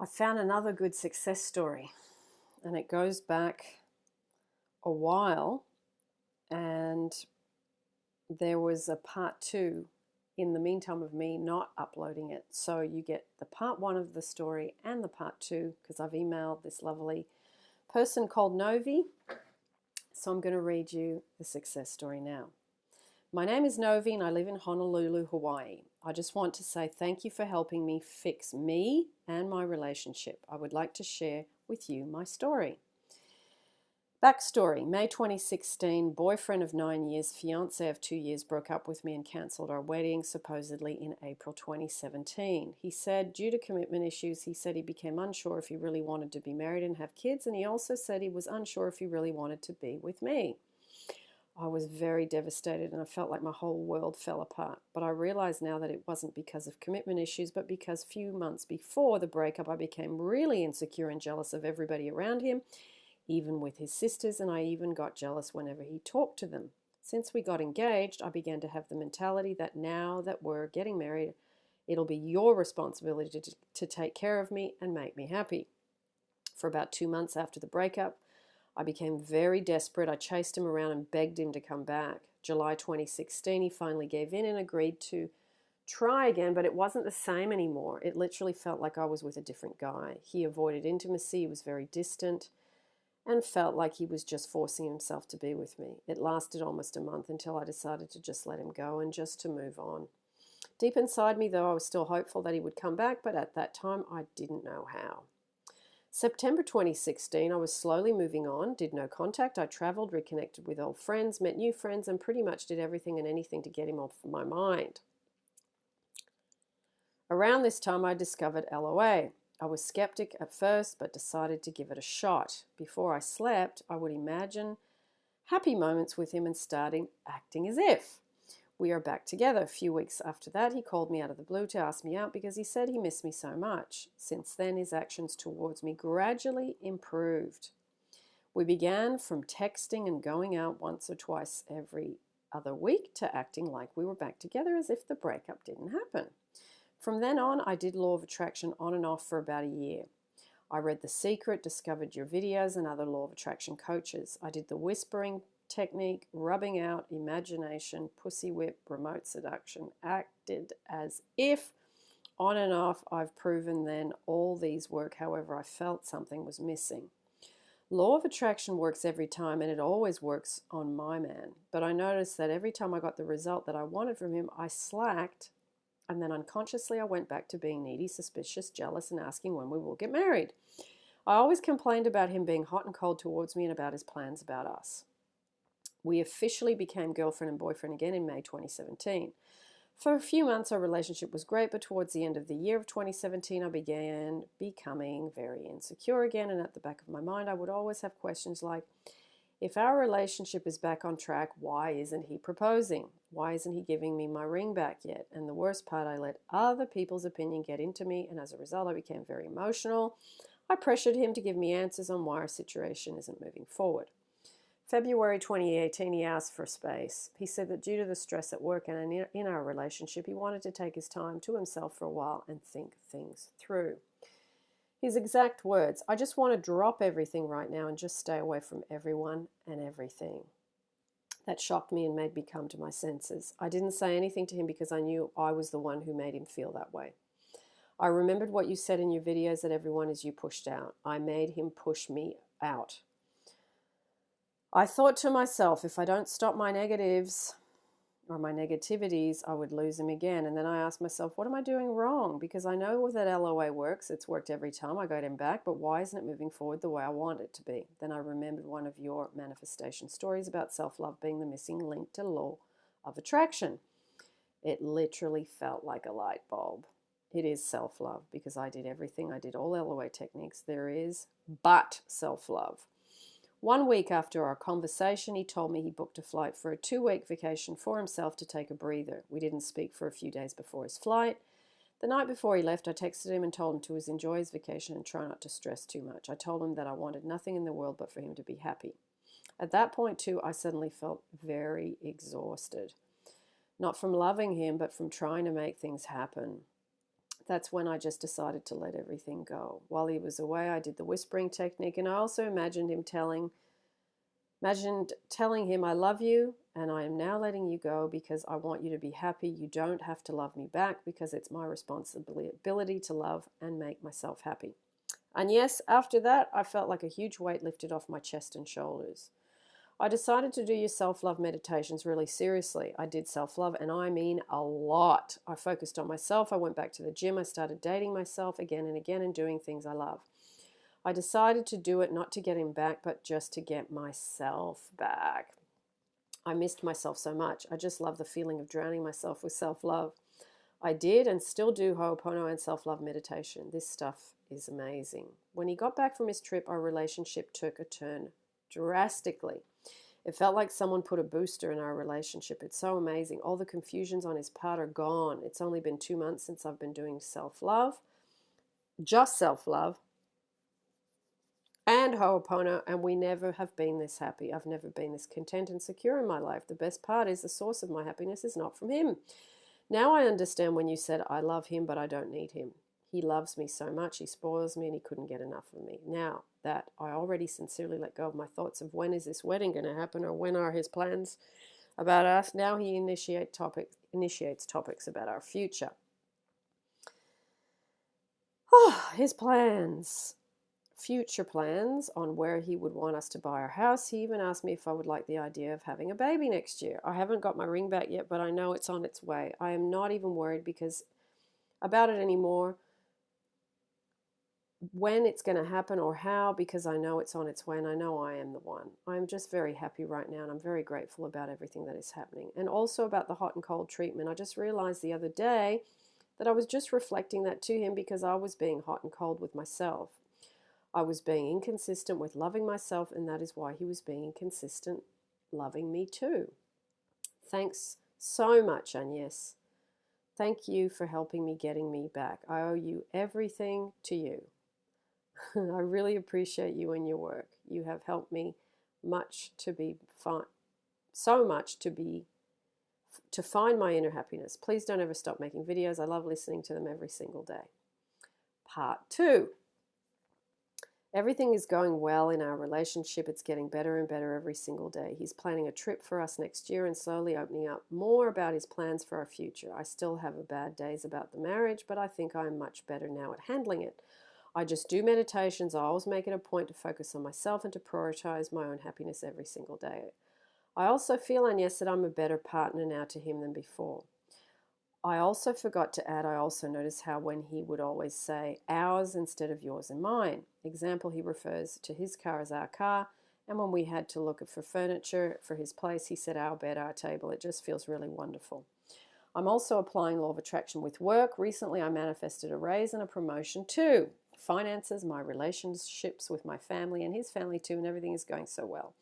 I found another good success story, and it goes back a while, and there was a part two in the meantime of me not uploading it. So you get the part one of the story and the part two because I've emailed this lovely person called Novi. So I'm going to read you the success story now. My name is Novi and I live in Honolulu, Hawaii. I just want to say thank you for helping me fix me and my relationship. I would like to share with you my story. Backstory, May 2016, boyfriend of 9 years, fiancé of 2 years broke up with me and cancelled our wedding, supposedly in April 2017. He said due to commitment issues, he said he became unsure if he really wanted to be married and have kids, and he also said he was unsure if he really wanted to be with me. I was very devastated and I felt like my whole world fell apart. But I realize now that it wasn't because of commitment issues, but because a few months before the breakup, I became really insecure and jealous of everybody around him, even with his sisters, and I even got jealous whenever he talked to them. Since we got engaged, I began to have the mentality that now that we're getting married, it'll be your responsibility to take care of me and make me happy. For about 2 months after the breakup, I became very desperate. I chased him around and begged him to come back. July 2016, he finally gave in and agreed to try again, but it wasn't the same anymore. It literally felt like I was with a different guy. He avoided intimacy, he was very distant, and felt like he was just forcing himself to be with me. It lasted almost a month until I decided to just let him go and just to move on. Deep inside me, though, I was still hopeful that he would come back, but at that time, I didn't know how. September 2016, I was slowly moving on, did no contact. I traveled, reconnected with old friends, met new friends, and pretty much did everything and anything to get him off my mind. Around this time, I discovered LOA. I was skeptic at first, but decided to give it a shot. Before I slept, I would imagine happy moments with him and starting acting as if. We are back together. A few weeks after that, he called me out of the blue to ask me out because he said he missed me so much. Since then, his actions towards me gradually improved. We began from texting and going out once or twice every other week to acting like we were back together as if the breakup didn't happen. From then on, I did law of attraction on and off for about a year. I read The Secret, discovered your videos and other law of attraction coaches. I did the whispering technique, rubbing out, imagination, pussy whip, remote seduction, acted as if, on and off. I've proven then all these work. However, I felt something was missing. Law of attraction works every time, and it always works on my man. But I noticed that every time I got the result that I wanted from him, I slacked, and then unconsciously I went back to being needy, suspicious, jealous, and asking when we will get married. I always complained about him being hot and cold towards me and about his plans about us. We officially became girlfriend and boyfriend again in May 2017. For a few months, our relationship was great, but towards the end of the year of 2017, I began becoming very insecure again, and at the back of my mind, I would always have questions like, if our relationship is back on track, why isn't he proposing? Why isn't he giving me my ring back yet? And the worst part, I let other people's opinion get into me, and as a result, I became very emotional. I pressured him to give me answers on why our situation isn't moving forward. February 2018, he asked for space. He said that due to the stress at work and in our relationship, he wanted to take his time to himself for a while and think things through. His exact words, I just want to drop everything right now and just stay away from everyone and everything. That shocked me and made me come to my senses. I didn't say anything to him because I knew I was the one who made him feel that way. I remembered what you said in your videos that everyone is you pushed out. I made him push me out. I thought to myself, if I don't stop my negatives or my negativities, I would lose him again. And then I asked myself, what am I doing wrong? Because I know that LOA works. It's worked every time I got him back, but why isn't it moving forward the way I want it to be? Then I remembered one of your manifestation stories about self-love being the missing link to law of attraction. It literally felt like a light bulb. It is self-love because I did everything. I did all LOA techniques there is, but self-love. 1 week after our conversation, he told me he booked a flight for a 2-week vacation for himself to take a breather. We didn't speak for a few days before his flight. The night before he left, I texted him and told him to enjoy his vacation and try not to stress too much. I told him that I wanted nothing in the world but for him to be happy. At that point, too, I suddenly felt very exhausted. Not from loving him, but from trying to make things happen. that's when I just decided to let everything go. While he was away, I did the whispering technique, and I also imagined telling him, I love you, and I am now letting you go because I want you to be happy. You don't have to love me back because it's my responsibility to love and make myself happy. And yes, after that, I felt like a huge weight lifted off my chest and shoulders. I decided to do your self-love meditations really seriously. I did self-love, and I mean a lot. I focused on myself. I went back to the gym. I started dating myself again and again and doing things I love. I decided to do it not to get him back, but just to get myself back. I missed myself so much. I just love the feeling of drowning myself with self-love. I did and still do Ho'opono and self-love meditation. This stuff is amazing. When he got back from his trip, our relationship took a turn drastically. It felt like someone put a booster in our relationship. It's so amazing. All the confusions on his part are gone. It's only been 2 months since I've been doing self-love, just self-love, and Ho'opono, and we never have been this happy. I've never been this content and secure in my life. The best part is the source of my happiness is not from him. Now I understand when you said, I love him, but I don't need him. He loves me so much, he spoils me, and he couldn't get enough of me. Now that I already sincerely let go of my thoughts of when is this wedding going to happen or when are his plans about us, now he initiates topics about our future. Oh, his plans. Future plans on where he would want us to buy our house. He even asked me if I would like the idea of having a baby next year. I haven't got my ring back yet, but I know it's on its way. I am not even worried about it anymore, when it's going to happen or how, because I know it's on its way and I know I am the one. I'm just very happy right now, and I'm very grateful about everything that is happening. And also about the hot and cold treatment. I just realized the other day that I was just reflecting that to him because I was being hot and cold with myself. I was being inconsistent with loving myself, and that is why he was being inconsistent loving me too. Thanks so much, Agnes. Thank you for helping me, getting me back. I owe you everything to you. I really appreciate you and your work. You have helped me so much to find my inner happiness. Please don't ever stop making videos. I love listening to them every single day. Part 2. Everything is going well in our relationship. It's getting better and better every single day. He's planning a trip for us next year and slowly opening up more about his plans for our future. I still have bad days about the marriage, but I think I'm much better now at handling it. I just do meditations. I always make it a point to focus on myself and to prioritize my own happiness every single day. I also feel, Agnes, that I'm a better partner now to him than before. I also forgot to add, I also noticed how when he would always say ours instead of yours and mine. Example, he refers to his car as our car, and when we had to look for furniture for his place, he said our bed, our table. It just feels really wonderful. I'm also applying law of attraction with work. Recently, I manifested a raise and a promotion too. Finances, my relationships with my family and his family too, and everything is going so well.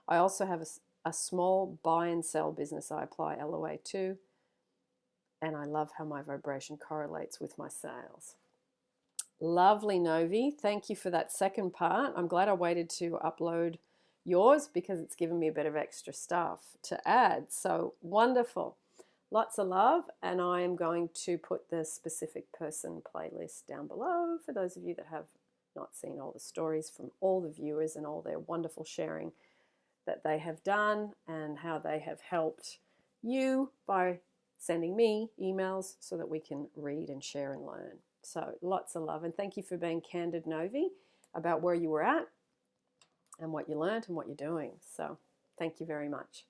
I also have a small buy and sell business I apply LOA to. And I love how my vibration correlates with my sales. Lovely, Novi. Thank you for that second part. I'm glad I waited to upload yours because it's given me a bit of extra stuff to add. So wonderful. Lots of love. And I am going to put the specific person playlist down below for those of you that have not seen all the stories from all the viewers and all their wonderful sharing that they have done and how they have helped you by sending me emails so that we can read and share and learn. So lots of love, and thank you for being candid, Novi, about where you were at and what you learned and what you're doing. So thank you very much.